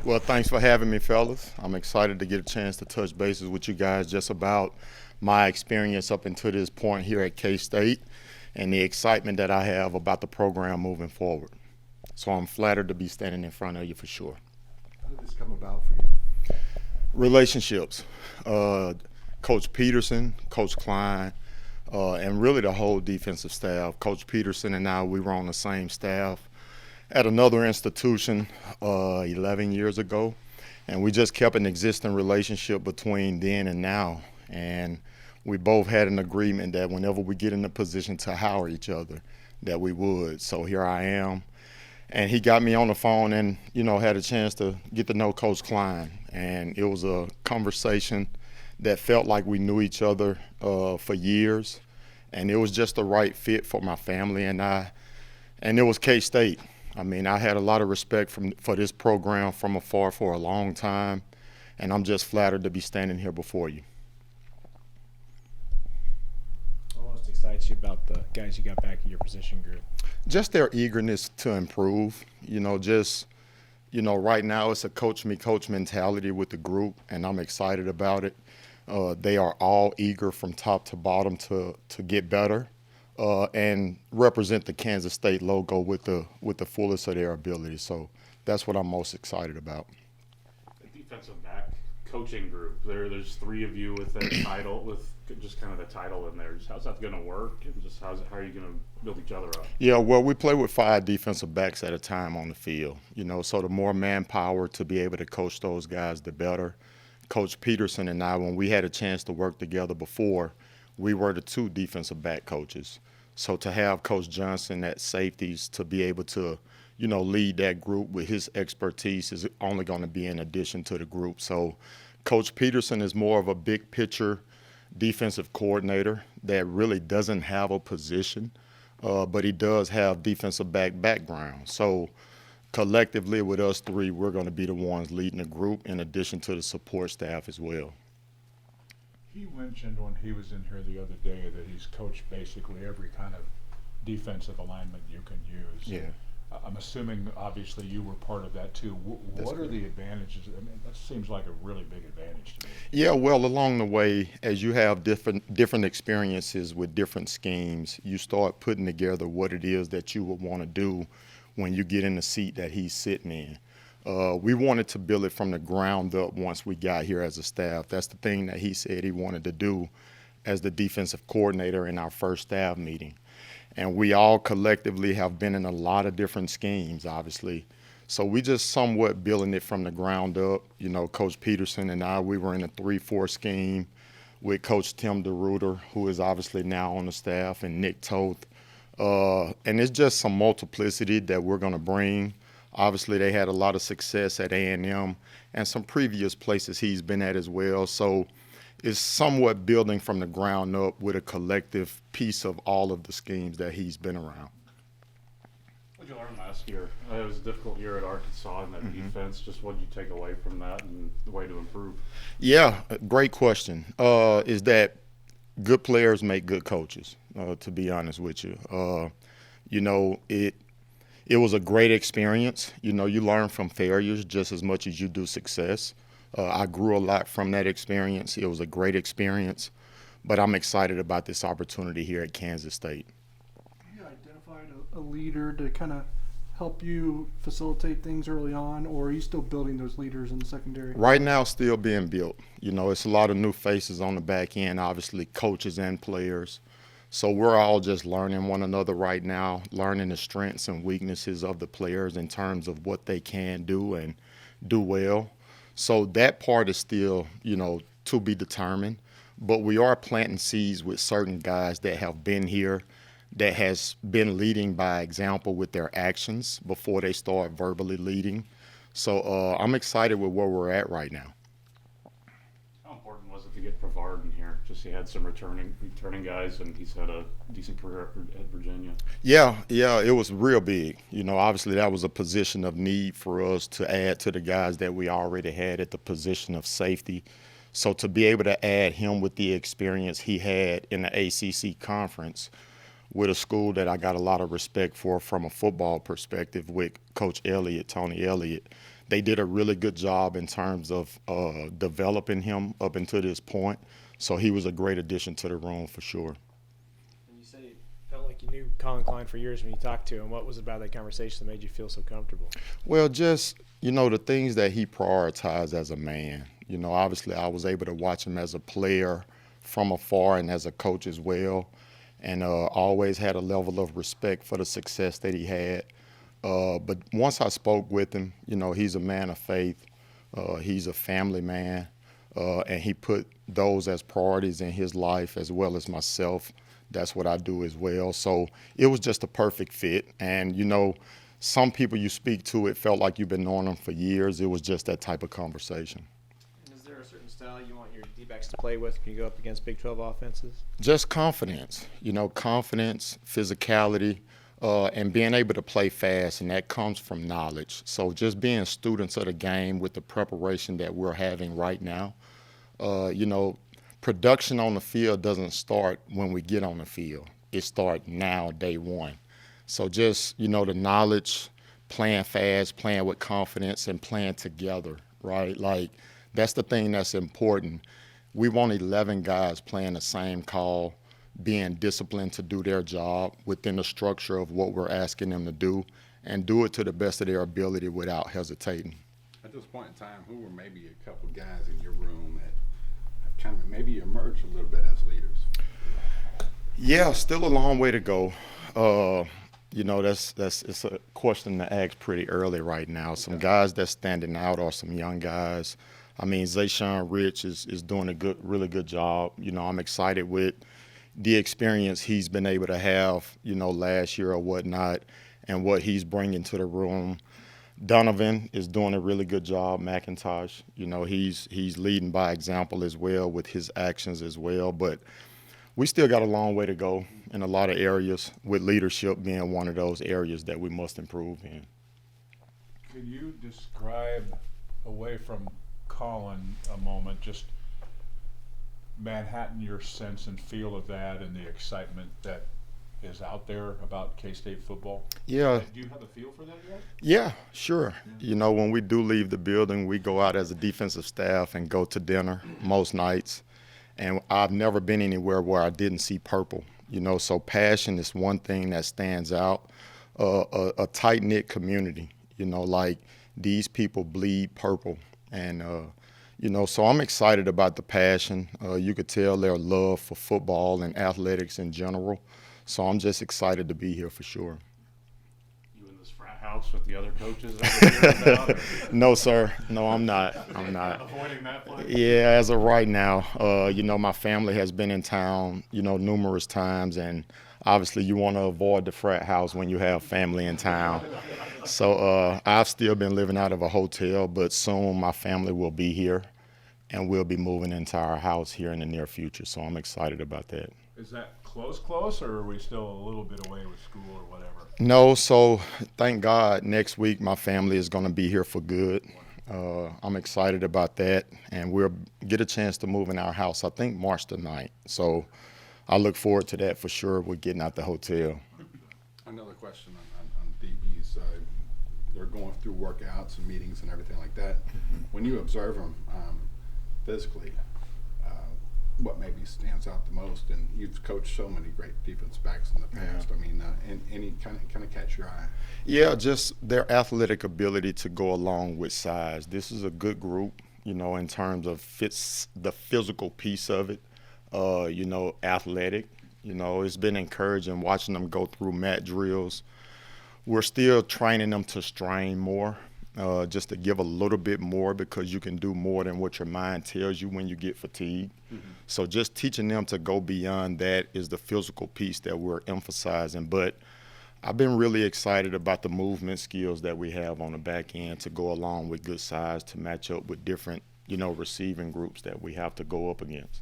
Well, thanks for having me, fellas. I'm excited to get a chance to touch bases with you guys just about my experience up until this point here at K-State and the excitement that I have about the program moving forward. So I'm flattered to be standing in front of you for sure. How did this come about for you? Relationships. Coach Peterson, Coach Klein, and really the whole defensive staff. Coach Peterson and I, we were on the same staff at another institution 11 years ago, and we just kept an existing relationship between then and now. And we both had an agreement that whenever we get in a position to hire each other, that we would. So here I am. And he got me on the phone and, had a chance to get to know Coach Klein. And it was a conversation that felt like we knew each other for years. And it was just the right fit for my family and I. And it was K-State. I mean, I had a lot of respect for this program from afar for a long time. And I'm just flattered to be standing here before you. What most excites you about the guys you got back in your position group? Just their eagerness to improve. Right now it's a coach me coach mentality with the group, and I'm excited about it. They are all eager from top to bottom to get better and represent the Kansas State logo with the fullest of their ability. So that's what I'm most excited about. The defensive back coaching group. There's three of you with that title, with just kind of the title in there. Just how's that going to work, and just how are you going to build each other up? Yeah, well, we play with 5 defensive backs at a time on the field. So the more manpower to be able to coach those guys, the better. Coach Peterson and I, when we had a chance to work together before, we were the 2 defensive back coaches. So to have Coach Johnson at safeties to be able to, lead that group with his expertise is only going to be in addition to the group. So Coach Peterson is more of a big picture defensive coordinator that really doesn't have a position, but he does have defensive back background. So collectively with us 3, we're going to be the ones leading the group in addition to the support staff as well. He mentioned when he was in here the other day that he's coached basically every kind of defensive alignment you can use. Yeah. I'm assuming, obviously, you were part of that too. What are the advantages? I mean, that seems like a really big advantage to me. Yeah, well, along the way, as you have different experiences with different schemes, you start putting together what it is that you would want to do when you get in the seat that he's sitting in. We wanted to build it from the ground up once we got here as a staff. That's the thing that he said he wanted to do as the defensive coordinator in our first staff meeting. And we all collectively have been in a lot of different schemes, obviously. So we just somewhat building it from the ground up. Coach Peterson and I, we were in a 3-4 scheme with Coach Tim DeRuiter, who is obviously now on the staff, and Nick Toth. And it's just some multiplicity that we're going to bring. Obviously, they had a lot of success at A&M and some previous places he's been at as well. So it's somewhat building from the ground up with a collective piece of all of the schemes that he's been around. What did you learn last year? It was a difficult year at Arkansas in that defense. Just what did you take away from that and the way to improve? Yeah, great question. Is that good players make good coaches, to be honest with you. It was a great experience. You learn from failures just as much as you do success. I grew a lot from that experience. It was a great experience, but I'm excited about this opportunity here at Kansas State. You identified a leader to kind of help you facilitate things early on, or are you still building those leaders in the secondary? Right now, still being built. It's a lot of new faces on the back end, obviously coaches and players. So we're all just learning one another right now, learning the strengths and weaknesses of the players in terms of what they can do and do well. So that part is still, to be determined. But we are planting seeds with certain guys that have been here, that has been leading by example with their actions before they start verbally leading. So I'm excited with where we're at right now. How important was it to get Brevard in here? Just he had some returning guys, and he's had a decent career at Virginia. Yeah, it was real big. Obviously that was a position of need for us to add to the guys that we already had at the position of safety. So to be able to add him with the experience he had in the ACC conference with a school that I got a lot of respect for from a football perspective with Coach Elliott, Tony Elliott, they did a really good job in terms of developing him up until this point. So he was a great addition to the room for sure. And you said you felt like you knew Colin Klein for years when you talked to him. What was it about that conversation that made you feel so comfortable? Well, just, the things that he prioritized as a man. Obviously I was able to watch him as a player from afar and as a coach as well, and always had a level of respect for the success that he had. But once I spoke with him, he's a man of faith. He's a family man, and he put those as priorities in his life as well as myself. That's what I do as well. So it was just a perfect fit. And, some people you speak to, it felt like you've been knowing them for years. It was just that type of conversation. Is there a certain style you want your D-backs to play with when you go up against Big 12 offenses? Just confidence, confidence, physicality, and being able to play fast, and that comes from knowledge. So just being students of the game with the preparation that we're having right now, production on the field doesn't start when we get on the field. It starts now, day one. So just, the knowledge, playing fast, playing with confidence, and playing together, right? Like, that's the thing that's important. We want 11 guys playing the same call, being disciplined to do their job within the structure of what we're asking them to do, and do it to the best of their ability without hesitating. At this point in time, who were maybe a couple guys in your room that have kind of maybe emerged a little bit as leaders? Yeah, still a long way to go. It's a question to ask pretty early right now. Some guys that's standing out are some young guys. I mean, Zayshawn Rich is doing a really good job. I'm excited with the experience he's been able to have, last year or whatnot, and what he's bringing to the room. Donovan is doing a really good job. McIntosh, he's leading by example as well with his actions as well. But we still got a long way to go in a lot of areas, with leadership being one of those areas that we must improve in. Could you describe, away from Colin a moment, just Manhattan, your sense and feel of that and the excitement that is out there about K-State football? Yeah. Do you have a feel for that yet? Yeah, sure. When we do leave the building, we go out as a defensive staff and go to dinner most nights. And I've never been anywhere where I didn't see purple. So passion is one thing that stands out. A tight-knit community, like these people bleed purple. And, so I'm excited about the passion. You could tell their love for football and athletics in general. So I'm just excited to be here for sure. You in this frat house with the other coaches that we're hearing about? Or No, sir. No, I'm not. I'm not. avoiding that play? Yeah, as of right now, my family has been in town, numerous times, and obviously you want to avoid the frat house when you have family in town. So I've still been living out of a hotel, but soon my family will be here, and we'll be moving into our house here in the near future. So I'm excited about that. Is that close, or are we still a little bit away with school or whatever? No, so thank God next week my family is going to be here for good. I'm excited about that, and we'll get a chance to move in our house, I think, March the 9th. So I look forward to that for sure. We're getting out the hotel. Another question on DBs. They're going through workouts and meetings and everything like that. When you observe them physically, what maybe stands out the most? And you've coached so many great defense backs in the past. Yeah. I mean, any kind of catch your eye? Yeah, just their athletic ability to go along with size. This is a good group, in terms of the physical piece of it. Athletic. It's been encouraging watching them go through mat drills. We're still training them to strain more, just to give a little bit more, because you can do more than what your mind tells you when you get fatigued. So just teaching them to go beyond that is the physical piece that we're emphasizing. But I've been really excited about the movement skills that we have on the back end to go along with good size to match up with different, receiving groups that we have to go up against.